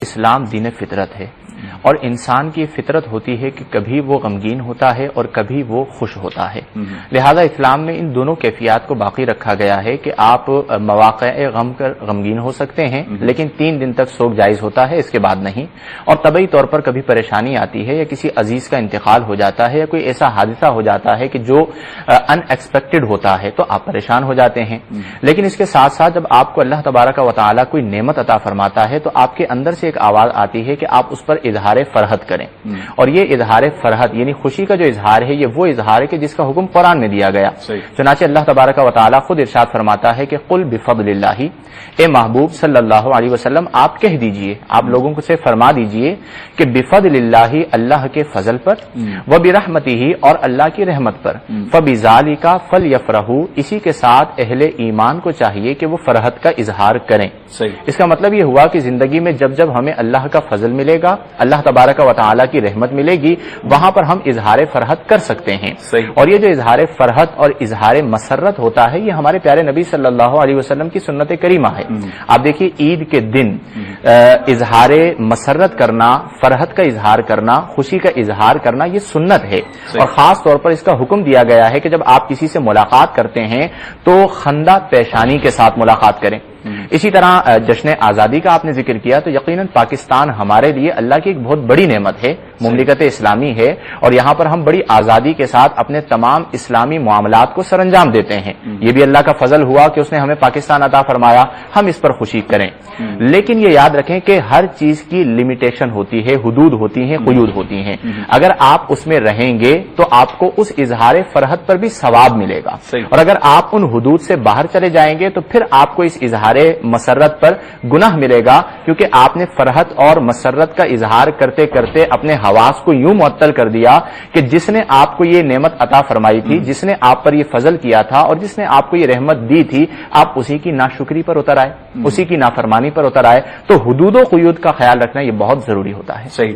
اسلام دین فطرت ہے اور انسان کی فطرت ہوتی ہے کہ کبھی وہ غمگین ہوتا ہے اور کبھی وہ خوش ہوتا ہے. لہذا اسلام میں ان دونوں کیفیات کو باقی رکھا گیا ہے کہ آپ مواقع غم کر غمگین ہو سکتے ہیں لیکن 3 دن تک سوگ جائز ہوتا ہے، اس کے بعد نہیں. اور طبعی طور پر کبھی پریشانی آتی ہے یا کسی عزیز کا انتقال ہو جاتا ہے یا کوئی ایسا حادثہ ہو جاتا ہے کہ جو ان ایکسپیکٹڈ ہوتا ہے تو آپ پریشان ہو جاتے ہیں. لیکن اس کے ساتھ ساتھ جب آپ کو اللہ تبارک و تعالی کوئی نعمت عطا فرماتا ہے تو آپ کے اندر سے ایک آواز آتی ہے کہ آپ اس پر اظہار فرحت کریں. اور یہ اظہار فرحت یعنی خوشی کا جو اظہار ہے یہ وہ اظہار ہے کہ جس کا حکم قرآن میں دیا گیا. چنانچہ اللہ تبارک و تعالی خود ارشاد فرماتا ہے کہ قل بفضل اللہ، اے محبوب صلی اللہ علیہ وسلم آپ کہہ دیجئے، آپ لوگوں کو سے فرما دیجئے کہ بفضل اللہ، اللہ کے فضل پر، وبرحمتہ اور اللہ کی رحمت پر، فبذالک فلیفرحوا، اسی کے ساتھ اہل ایمان کو چاہیے کہ وہ فرحت کا اظہار کریں. اس کا مطلب یہ ہوا کہ زندگی میں جب جب ہمیں اللہ کا فضل ملے گا، اللہ تبارک و تعالی کی رحمت ملے گی، وہاں پر ہم اظہار فرحت کر سکتے ہیں. اور یہ جو اظہار فرحت اور اظہار مسرت ہوتا ہے یہ ہمارے پیارے نبی صلی اللہ علیہ وسلم کی سنت کریمہ ہے. آپ دیکھیے عید کے دن اظہار مسرت کرنا، فرحت کا اظہار کرنا، خوشی کا اظہار کرنا یہ سنت ہے. اور خاص طور پر اس کا حکم دیا گیا ہے کہ جب آپ کسی سے ملاقات کرتے ہیں تو خندہ پیشانی کے ساتھ ملاقات کریں. اسی طرح جشن آزادی کا آپ نے ذکر کیا تو یقیناً پاکستان ہمارے لیے اللہ کی ایک بہت بڑی نعمت ہے، مملکت اسلامی ہے، اور یہاں پر ہم بڑی آزادی کے ساتھ اپنے تمام اسلامی معاملات کو سر انجام دیتے ہیں. یہ بھی اللہ کا فضل ہوا کہ اس نے ہمیں پاکستان عطا فرمایا، ہم اس پر خوشی کریں. لیکن یہ یاد رکھیں کہ ہر چیز کی لمیٹیشن ہوتی ہے، حدود ہوتی ہیں، قیود ہوتی ہیں. اگر آپ اس میں رہیں گے تو آپ کو اس اظہار فرحت پر بھی ثواب ملے گا، اور اگر آپ ان حدود سے باہر چلے جائیں گے تو پھر آپ کو اس اظہار مسرت پر گناہ ملے گا، کیونکہ آپ نے فرحت اور مسرت کا اظہار کرتے کرتے اپنے حواس کو یوں معطل کر دیا کہ جس نے آپ کو یہ نعمت عطا فرمائی تھی، جس نے آپ پر یہ فضل کیا تھا اور جس نے آپ کو یہ رحمت دی تھی، آپ اسی کی ناشکری پر اتر آئے، اسی کی نافرمانی پر اتر آئے. تو حدود و قیود کا خیال رکھنا یہ بہت ضروری ہوتا ہے. صحیح.